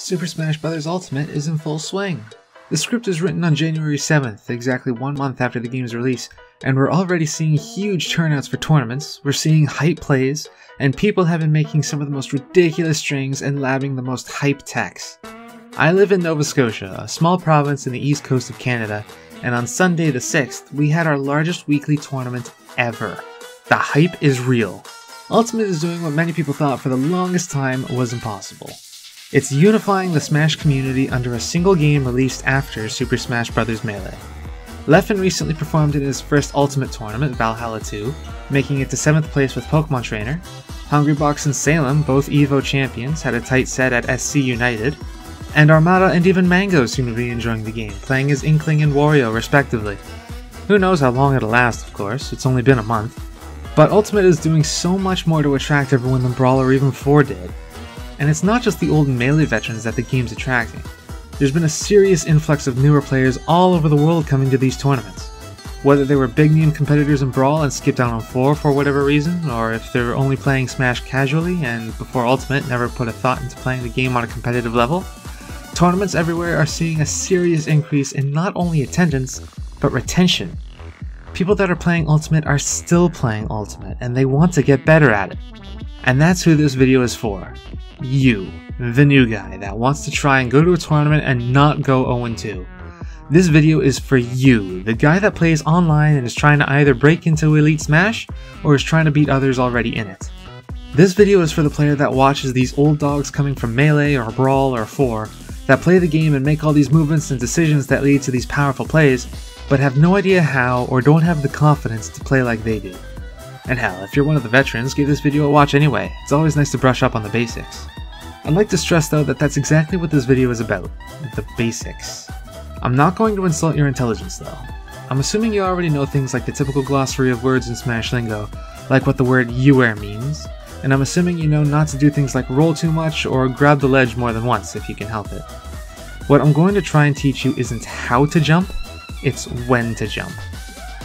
Super Smash Bros. Ultimate is in full swing. The script is written on January 7th, exactly 1 month after the game's release, and we're already seeing huge turnouts for tournaments, we're seeing hype plays, and people have been making some of the most ridiculous strings and labbing the most hype techs. I live in Nova Scotia, a small province in the east coast of Canada, and on Sunday the 6th, we had our largest weekly tournament ever. The hype is real. Ultimate is doing what many people thought for the longest time was impossible. It's unifying the Smash community under a single game released after Super Smash Bros. Melee. Leffen recently performed in his first Ultimate tournament, Valhalla 2, making it to 7th place with Pokemon Trainer. Hungrybox and Salem, both EVO champions, had a tight set at SC United. And Armada and even Mango seem to be enjoying the game, playing as Inkling and Wario respectively. Who knows how long it'll last, of course, it's only been a month. But Ultimate is doing so much more to attract everyone than Brawl or even 4 did. And it's not just the old Melee veterans that the game's attracting. There's been a serious influx of newer players all over the world coming to these tournaments. Whether they were big name competitors in Brawl and skipped out on 4 for whatever reason, or if they're only playing Smash casually and before Ultimate never put a thought into playing the game on a competitive level, tournaments everywhere are seeing a serious increase in not only attendance, but retention. People that are playing Ultimate are still playing Ultimate, and they want to get better at it. And that's who this video is for. You, the new guy that wants to try and go to a tournament and not go 0-2. This video is for you, the guy that plays online and is trying to either break into Elite Smash, or is trying to beat others already in it. This video is for the player that watches these old dogs coming from Melee or Brawl or 4, that play the game and make all these movements and decisions that lead to these powerful plays, but have no idea how or don't have the confidence to play like they do. And hell, if you're one of the veterans, give this video a watch anyway, it's always nice to brush up on the basics. I'd like to stress though that that's exactly what this video is about, the basics. I'm not going to insult your intelligence though. I'm assuming you already know things like the typical glossary of words in Smash lingo, like what the word "you-air" means, and I'm assuming you know not to do things like roll too much or grab the ledge more than once if you can help it. What I'm going to try and teach you isn't how to jump, it's when to jump.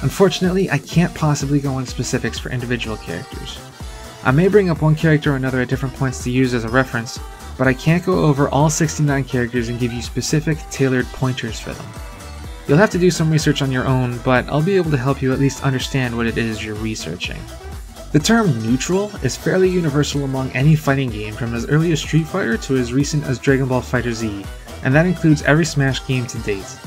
Unfortunately, I can't possibly go into specifics for individual characters. I may bring up one character or another at different points to use as a reference, but I can't go over all 69 characters and give you specific, tailored pointers for them. You'll have to do some research on your own, but I'll be able to help you at least understand what it is you're researching. The term neutral is fairly universal among any fighting game from as early as Street Fighter to as recent as Dragon Ball FighterZ, and that includes every Smash game to date.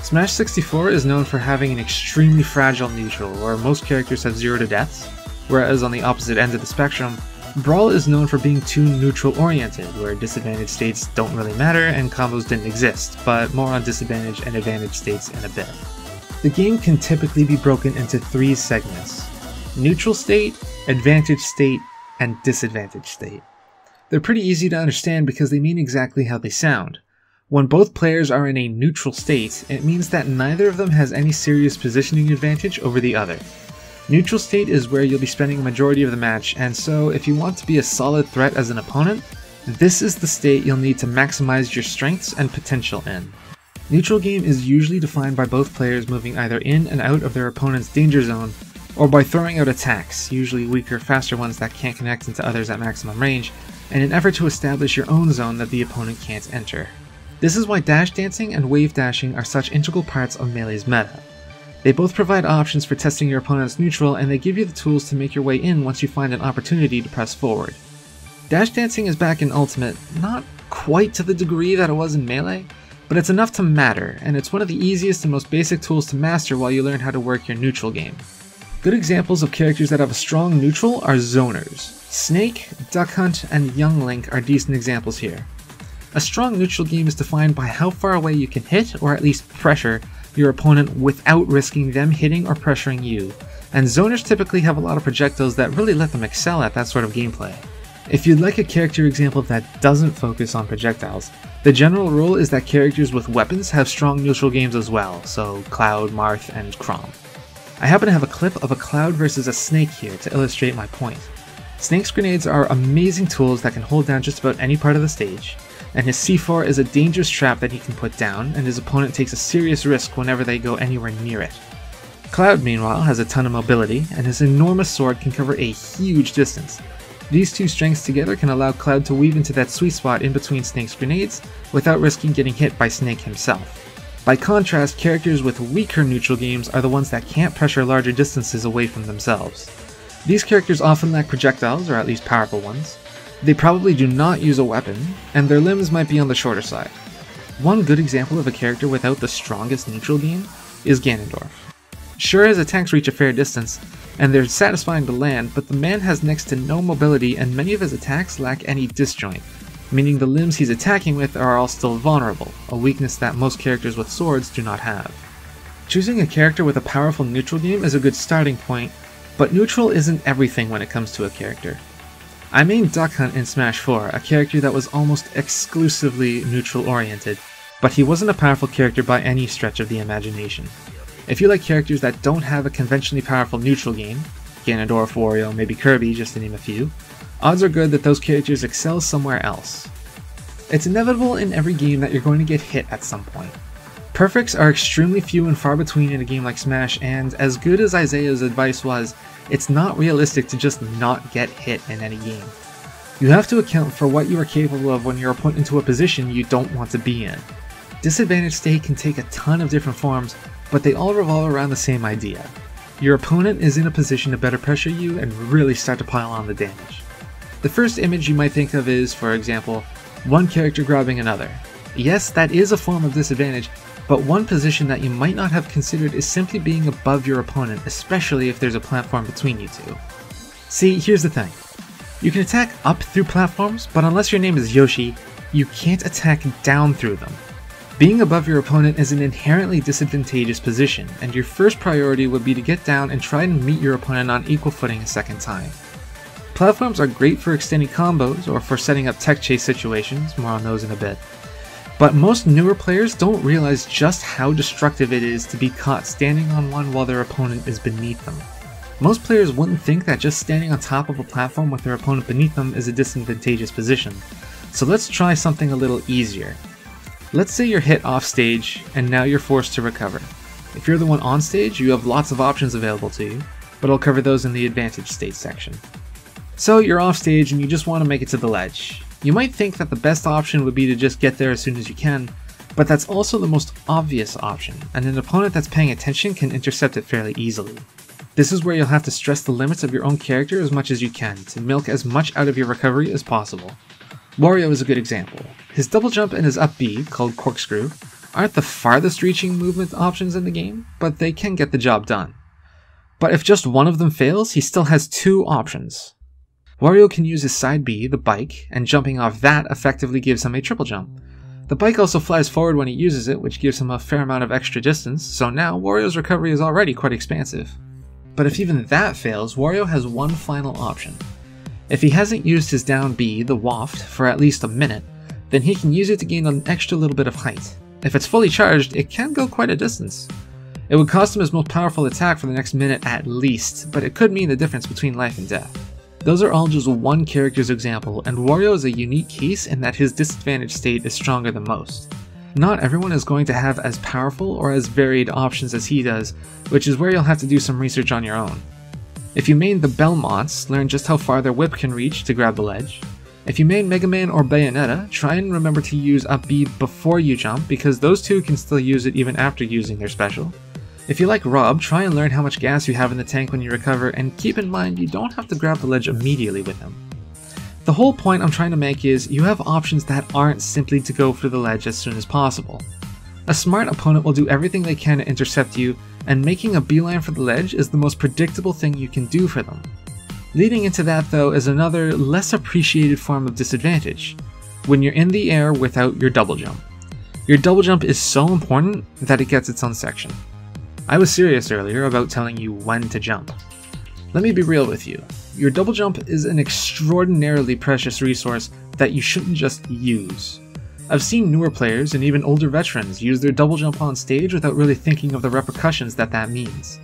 Smash 64 is known for having an extremely fragile neutral, where most characters have 0 to deaths, whereas on the opposite end of the spectrum, Brawl is known for being too neutral oriented, where disadvantaged states don't really matter and combos didn't exist, but more on disadvantaged and advantaged states in a bit. The game can typically be broken into 3 segments: neutral state, advantaged state, and disadvantaged state. They're pretty easy to understand because they mean exactly how they sound. When both players are in a neutral state, it means that neither of them has any serious positioning advantage over the other. Neutral state is where you'll be spending a majority of the match, and so if you want to be a solid threat as an opponent, this is the state you'll need to maximize your strengths and potential in. Neutral game is usually defined by both players moving either in and out of their opponent's danger zone, or by throwing out attacks, usually weaker, faster ones that can't connect into others at maximum range, in an effort to establish your own zone that the opponent can't enter. This is why dash dancing and wave dashing are such integral parts of Melee's meta. They both provide options for testing your opponent's neutral, and they give you the tools to make your way in once you find an opportunity to press forward. Dash dancing is back in Ultimate, not quite to the degree that it was in Melee, but it's enough to matter, and it's one of the easiest and most basic tools to master while you learn how to work your neutral game. Good examples of characters that have a strong neutral are zoners. Snake, Duck Hunt, and Young Link are decent examples here. A strong neutral game is defined by how far away you can hit, or at least pressure, your opponent without risking them hitting or pressuring you, and zoners typically have a lot of projectiles that really let them excel at that sort of gameplay. If you'd like a character example that doesn't focus on projectiles, the general rule is that characters with weapons have strong neutral games as well, so Cloud, Marth, and Chrom. I happen to have a clip of a Cloud versus a Snake here to illustrate my point. Snake's grenades are amazing tools that can hold down just about any part of the stage, and his C4 is a dangerous trap that he can put down, and his opponent takes a serious risk whenever they go anywhere near it. Cloud, meanwhile, has a ton of mobility, and his enormous sword can cover a huge distance. These two strengths together can allow Cloud to weave into that sweet spot in between Snake's grenades without risking getting hit by Snake himself. By contrast, characters with weaker neutral games are the ones that can't pressure larger distances away from themselves. These characters often lack projectiles, or at least powerful ones. They probably do not use a weapon, and their limbs might be on the shorter side. One good example of a character without the strongest neutral game is Ganondorf. Sure, his attacks reach a fair distance, and they're satisfying to land, but the man has next to no mobility and many of his attacks lack any disjoint, meaning the limbs he's attacking with are all still vulnerable, a weakness that most characters with swords do not have. Choosing a character with a powerful neutral game is a good starting point, but neutral isn't everything when it comes to a character. I main Duck Hunt in Smash 4, a character that was almost exclusively neutral oriented, but he wasn't a powerful character by any stretch of the imagination. If you like characters that don't have a conventionally powerful neutral game, Ganondorf, Wario, maybe Kirby, just to name a few, odds are good that those characters excel somewhere else. It's inevitable in every game that you're going to get hit at some point. Perfects are extremely few and far between in a game like Smash, and as good as Isaiah's advice was, it's not realistic to just not get hit in any game. You have to account for what you are capable of when you're put into a position you don't want to be in. Disadvantage state can take a ton of different forms, but they all revolve around the same idea. Your opponent is in a position to better pressure you and really start to pile on the damage. The first image you might think of is, for example, one character grabbing another. Yes, that is a form of disadvantage, but one position that you might not have considered is simply being above your opponent, especially if there's a platform between you two. See, here's the thing. You can attack up through platforms, but unless your name is Yoshi, you can't attack down through them. Being above your opponent is an inherently disadvantageous position, and your first priority would be to get down and try and meet your opponent on equal footing a second time. Platforms are great for extending combos or for setting up tech chase situations, more on those in a bit. But most newer players don't realize just how destructive it is to be caught standing on one while their opponent is beneath them. Most players wouldn't think that just standing on top of a platform with their opponent beneath them is a disadvantageous position. So let's try something a little easier. Let's say you're hit off stage and now you're forced to recover. If you're the one on stage, you have lots of options available to you, but I'll cover those in the advantage state section. So you're off stage and you just want to make it to the ledge. You might think that the best option would be to just get there as soon as you can, but that's also the most obvious option, and an opponent that's paying attention can intercept it fairly easily. This is where you'll have to stress the limits of your own character as much as you can to milk as much out of your recovery as possible. Wario is a good example. His double jump and his up B, called corkscrew, aren't the farthest reaching movement options in the game, but they can get the job done. But if just one of them fails, he still has two options. Wario can use his side B, the bike, and jumping off that effectively gives him a triple jump. The bike also flies forward when he uses it, which gives him a fair amount of extra distance, so now Wario's recovery is already quite expansive. But if even that fails, Wario has one final option. If he hasn't used his down B, the waft, for at least a minute, then he can use it to gain an extra little bit of height. If it's fully charged, it can go quite a distance. It would cost him his most powerful attack for the next minute at least, but it could mean the difference between life and death. Those are all just one character's example, and Wario is a unique case in that his disadvantage state is stronger than most. Not everyone is going to have as powerful or as varied options as he does, which is where you'll have to do some research on your own. If you main the Belmonts, learn just how far their whip can reach to grab the ledge. If you main Mega Man or Bayonetta, try and remember to use up B before you jump, because those two can still use it even after using their special. If you like Rob, try and learn how much gas you have in the tank when you recover, and keep in mind you don't have to grab the ledge immediately with him. The whole point I'm trying to make is you have options that aren't simply to go for the ledge as soon as possible. A smart opponent will do everything they can to intercept you, and making a beeline for the ledge is the most predictable thing you can do for them. Leading into that though is another, less appreciated form of disadvantage, when you're in the air without your double jump. Your double jump is so important that it gets its own section. I was serious earlier about telling you when to jump. Let me be real with you. Your double jump is an extraordinarily precious resource that you shouldn't just use. I've seen newer players and even older veterans use their double jump on stage without really thinking of the repercussions that means.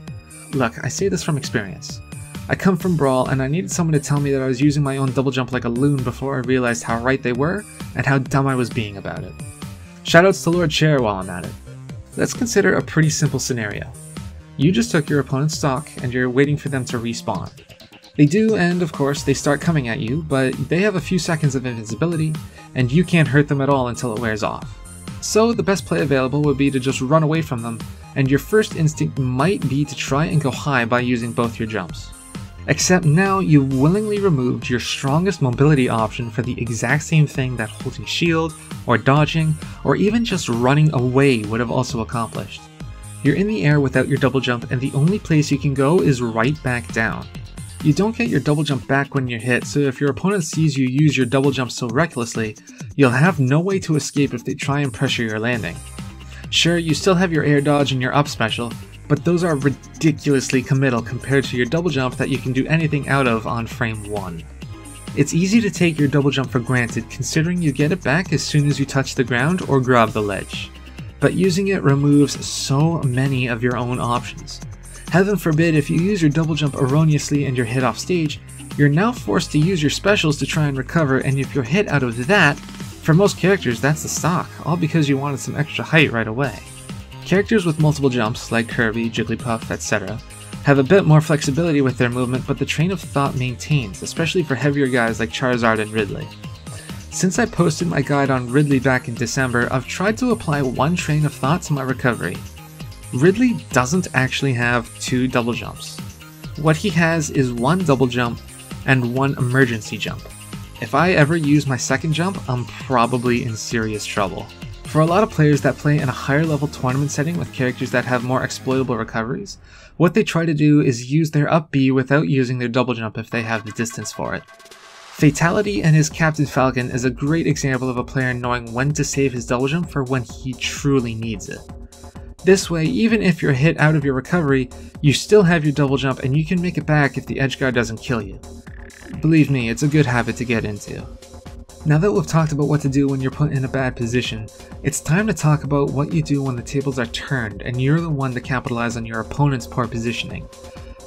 Look, I say this from experience. I come from Brawl and I needed someone to tell me that I was using my own double jump like a loon before I realized how right they were and how dumb I was being about it. Shoutouts to Lord Chair while I'm at it. Let's consider a pretty simple scenario. You just took your opponent's stock and you're waiting for them to respawn. They do, and of course they start coming at you, but they have a few seconds of invincibility, and you can't hurt them at all until it wears off. So the best play available would be to just run away from them, and your first instinct might be to try and go high by using both your jumps. Except now you've willingly removed your strongest mobility option for the exact same thing that holding shield, or dodging, or even just running away would have also accomplished. You're in the air without your double jump, and the only place you can go is right back down. You don't get your double jump back when you're hit, so if your opponent sees you use your double jump so recklessly, you'll have no way to escape if they try and pressure your landing. Sure, you still have your air dodge and your up special, but those are ridiculously committal compared to your double jump that you can do anything out of on frame 1. It's easy to take your double jump for granted considering you get it back as soon as you touch the ground or grab the ledge, but using it removes so many of your own options. Heaven forbid if you use your double jump erroneously and you're hit off stage, you're now forced to use your specials to try and recover, and if you're hit out of that, for most characters that's the stock, all because you wanted some extra height right away. Characters with multiple jumps, like Kirby, Jigglypuff, etc., have a bit more flexibility with their movement, but the train of thought maintains, especially for heavier guys like Charizard and Ridley. Since I posted my guide on Ridley back in December, I've tried to apply one train of thought to my recovery. Ridley doesn't actually have 2 double jumps. What he has is 1 double jump and 1 emergency jump. If I ever use my second jump, I'm probably in serious trouble. For a lot of players that play in a higher level tournament setting with characters that have more exploitable recoveries, what they try to do is use their up B without using their double jump if they have the distance for it. Fatality and his Captain Falcon is a great example of a player knowing when to save his double jump for when he truly needs it. This way, even if you're hit out of your recovery, you still have your double jump and you can make it back if the edgeguard doesn't kill you. Believe me, it's a good habit to get into. Now that we've talked about what to do when you're put in a bad position, it's time to talk about what you do when the tables are turned and you're the one to capitalize on your opponent's poor positioning.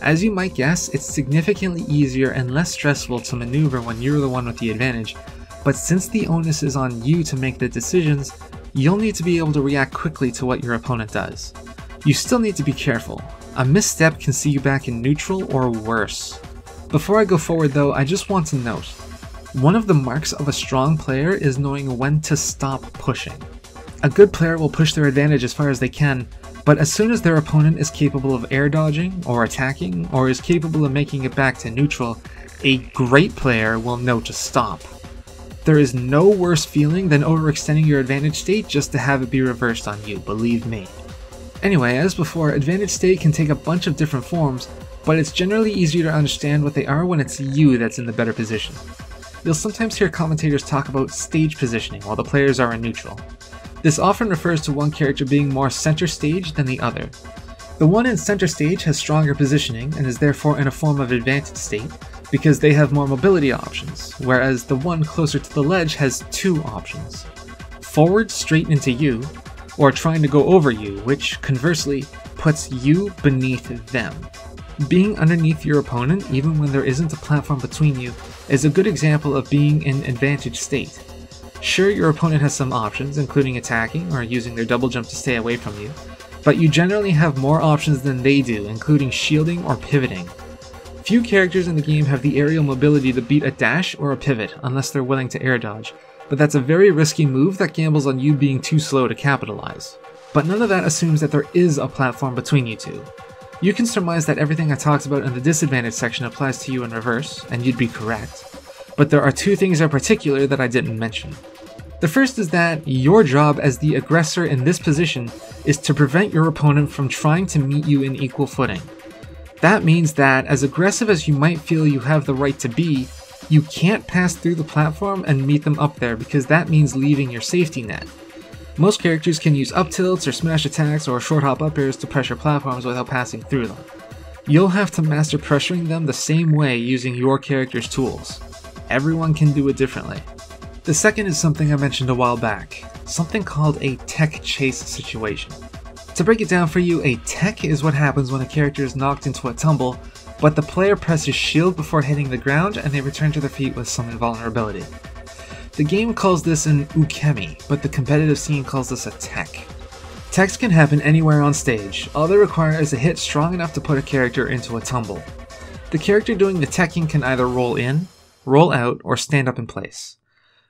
As you might guess, it's significantly easier and less stressful to maneuver when you're the one with the advantage, but since the onus is on you to make the decisions, you'll need to be able to react quickly to what your opponent does. You still need to be careful. A misstep can see you back in neutral or worse. Before I go forward though, I just want to note, one of the marks of a strong player is knowing when to stop pushing. A good player will push their advantage as far as they can, but as soon as their opponent is capable of air dodging or attacking or is capable of making it back to neutral, a great player will know to stop. There is no worse feeling than overextending your advantage state just to have it be reversed on you, believe me. Anyway, as before, advantage state can take a bunch of different forms, but it's generally easier to understand what they are when it's you that's in the better position. You'll sometimes hear commentators talk about stage positioning while the players are in neutral. This often refers to one character being more center stage than the other. The one in center stage has stronger positioning and is therefore in a form of advantage state because they have more mobility options, whereas the one closer to the ledge has 2 options. Forward straight into you, or trying to go over you, which conversely puts you beneath them. Being underneath your opponent, even when there isn't a platform between you, is a good example of being in advantage state. Sure, your opponent has some options, including attacking or using their double jump to stay away from you, but you generally have more options than they do, including shielding or pivoting. Few characters in the game have the aerial mobility to beat a dash or a pivot, unless they're willing to air dodge, but that's a very risky move that gambles on you being too slow to capitalize. But none of that assumes that there is a platform between you two. You can surmise that everything I talked about in the disadvantage section applies to you in reverse, and you'd be correct. But there are 2 things in particular that I didn't mention. The first is that your job as the aggressor in this position is to prevent your opponent from trying to meet you in equal footing. That means that, as aggressive as you might feel you have the right to be, you can't pass through the platform and meet them up there because that means leaving your safety net. Most characters can use up tilts or smash attacks or short hop up airs to pressure platforms without passing through them. You'll have to master pressuring them the same way using your character's tools. Everyone can do it differently. The second is something I mentioned a while back, something called a tech chase situation. To break it down for you, a tech is what happens when a character is knocked into a tumble, but the player presses shield before hitting the ground and they return to their feet with some invulnerability. The game calls this an ukemi, but the competitive scene calls this a tech. Techs can happen anywhere on stage. All they require is a hit strong enough to put a character into a tumble. The character doing the teching can either roll in, roll out, or stand up in place.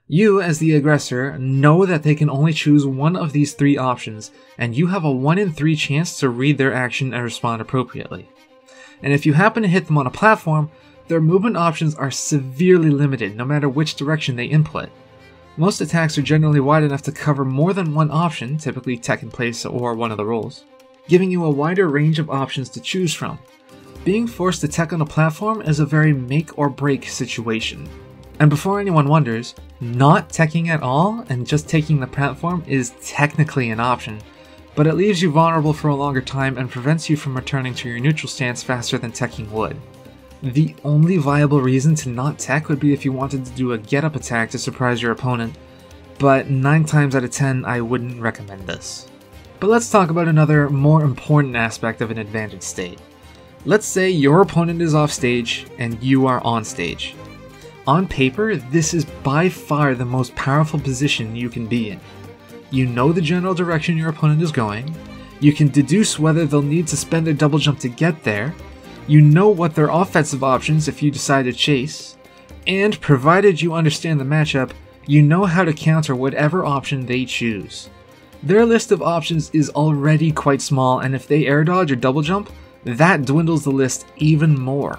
You, as the aggressor, know that they can only choose one of these three options, and you have a 1 in 3 chance to read their action and respond appropriately. And if you happen to hit them on a platform, their movement options are severely limited no matter which direction they input. Most attacks are generally wide enough to cover more than one option, typically tech in place or one of the rolls, giving you a wider range of options to choose from. Being forced to tech on a platform is a very make or break situation. And before anyone wonders, not teching at all and just taking the platform is technically an option, but it leaves you vulnerable for a longer time and prevents you from returning to your neutral stance faster than teching would. The only viable reason to not tech would be if you wanted to do a get-up attack to surprise your opponent, but 9 times out of 10 I wouldn't recommend this. But let's talk about another, more important aspect of an advantage state. Let's say your opponent is off stage and you are on stage. On paper, this is by far the most powerful position you can be in. You know the general direction your opponent is going, you can deduce whether they'll need to spend their double jump to get there, you know what their offensive options if you decide to chase, and provided you understand the matchup, you know how to counter whatever option they choose. Their list of options is already quite small, and if they air dodge or double jump, that dwindles the list even more.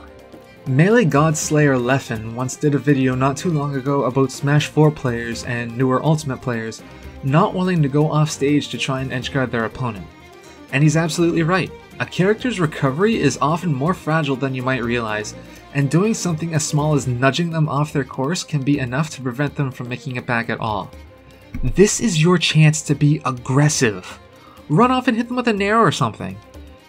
Melee God Slayer Leffen once did a video not too long ago about Smash 4 players and newer Ultimate players not willing to go off stage to try and edgeguard their opponent. And he's absolutely right. A character's recovery is often more fragile than you might realize, and doing something as small as nudging them off their course can be enough to prevent them from making it back at all. This is your chance to be aggressive. Run off and hit them with an arrow or something.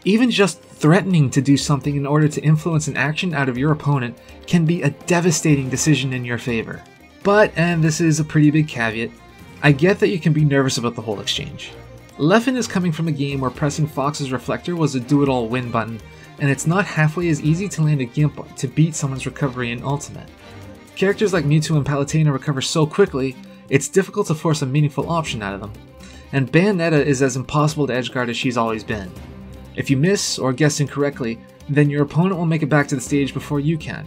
Even just threatening to do something in order to influence an action out of your opponent can be a devastating decision in your favor. But, and this is a pretty big caveat, I get that you can be nervous about the whole exchange. Leffen is coming from a game where pressing Fox's reflector was a do-it-all win button, and it's not halfway as easy to land a gimp to beat someone's recovery in Ultimate. Characters like Mewtwo and Palutena recover so quickly, it's difficult to force a meaningful option out of them, and Bayonetta is as impossible to edgeguard as she's always been. If you miss or guess incorrectly, then your opponent will make it back to the stage before you can.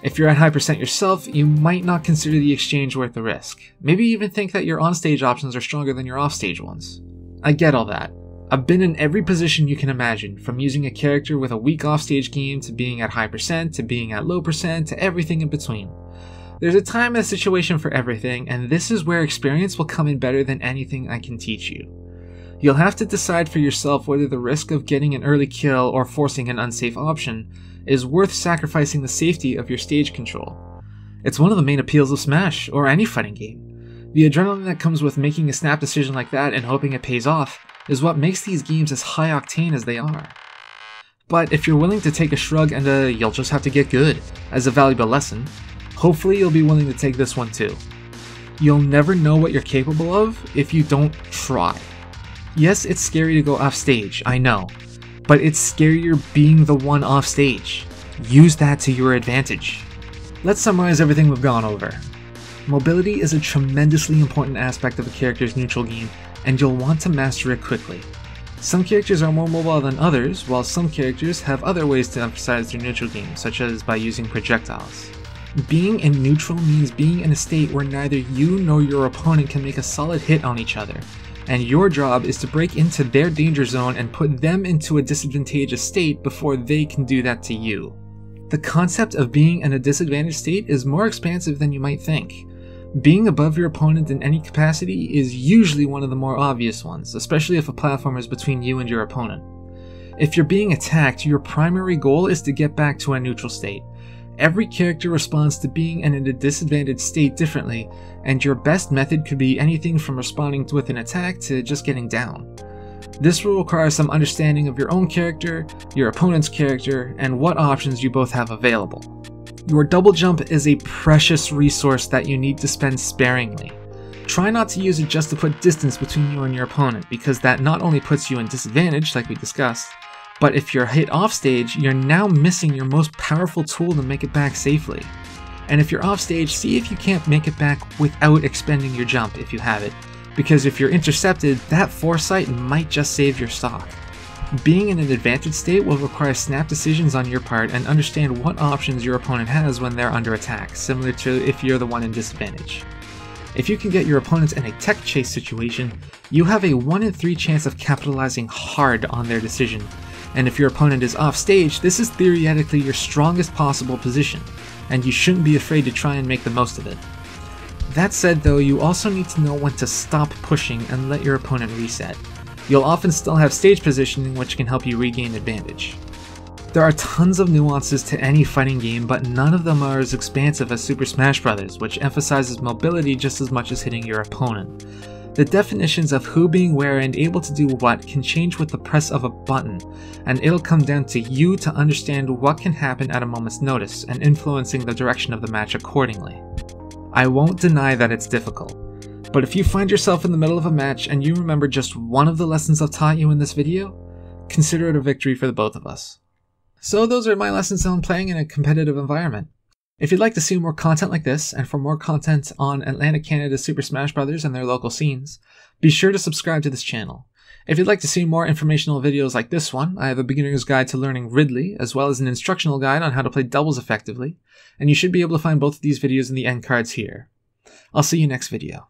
If you're at high percent yourself, you might not consider the exchange worth the risk. Maybe even think that your on-stage options are stronger than your off-stage ones. I get all that. I've been in every position you can imagine, from using a character with a weak off-stage game to being at high percent to being at low percent to everything in between. There's a time and a situation for everything, and this is where experience will come in better than anything I can teach you. You'll have to decide for yourself whether the risk of getting an early kill or forcing an unsafe option is worth sacrificing the safety of your stage control. It's one of the main appeals of Smash, or any fighting game. The adrenaline that comes with making a snap decision like that and hoping it pays off is what makes these games as high octane as they are. But if you're willing to take a shrug and you'll just have to get good as a valuable lesson, hopefully you'll be willing to take this one too. You'll never know what you're capable of if you don't try. Yes, it's scary to go off stage, I know, but it's scarier being the one off stage. Use that to your advantage. Let's summarize everything we've gone over. Mobility is a tremendously important aspect of a character's neutral game, and you'll want to master it quickly. Some characters are more mobile than others, while some characters have other ways to emphasize their neutral game, such as by using projectiles. Being in neutral means being in a state where neither you nor your opponent can make a solid hit on each other, and your job is to break into their danger zone and put them into a disadvantageous state before they can do that to you. The concept of being in a disadvantaged state is more expansive than you might think. Being above your opponent in any capacity is usually one of the more obvious ones, especially if a platform is between you and your opponent. If you're being attacked, your primary goal is to get back to a neutral state. Every character responds to being in a disadvantaged state differently, and your best method could be anything from responding with an attack to just getting down. This will require some understanding of your own character, your opponent's character, and what options you both have available. Your double jump is a precious resource that you need to spend sparingly. Try not to use it just to put distance between you and your opponent, because that not only puts you in disadvantage, like we discussed, but if you're hit off stage, you're now missing your most powerful tool to make it back safely. And if you're off stage, see if you can't make it back without expending your jump if you have it, because if you're intercepted, that foresight might just save your stock. Being in an advantage state will require snap decisions on your part and understand what options your opponent has when they're under attack, similar to if you're the one in disadvantage. If you can get your opponents in a tech chase situation, you have a 1 in 3 chance of capitalizing hard on their decision, and if your opponent is off stage, this is theoretically your strongest possible position, and you shouldn't be afraid to try and make the most of it. That said though, you also need to know when to stop pushing and let your opponent reset. You'll often still have stage positioning which can help you regain advantage. There are tons of nuances to any fighting game, but none of them are as expansive as Super Smash Bros., which emphasizes mobility just as much as hitting your opponent. The definitions of who being where and able to do what can change with the press of a button, and it'll come down to you to understand what can happen at a moment's notice and influencing the direction of the match accordingly. I won't deny that it's difficult, but if you find yourself in the middle of a match and you remember just one of the lessons I've taught you in this video, consider it a victory for the both of us. So those are my lessons on playing in a competitive environment. If you'd like to see more content like this, and for more content on Atlantic Canada's Super Smash Bros. And their local scenes, be sure to subscribe to this channel. If you'd like to see more informational videos like this one, I have a beginner's guide to learning Ridley, as well as an instructional guide on how to play doubles effectively, and you should be able to find both of these videos in the end cards here. I'll see you next video.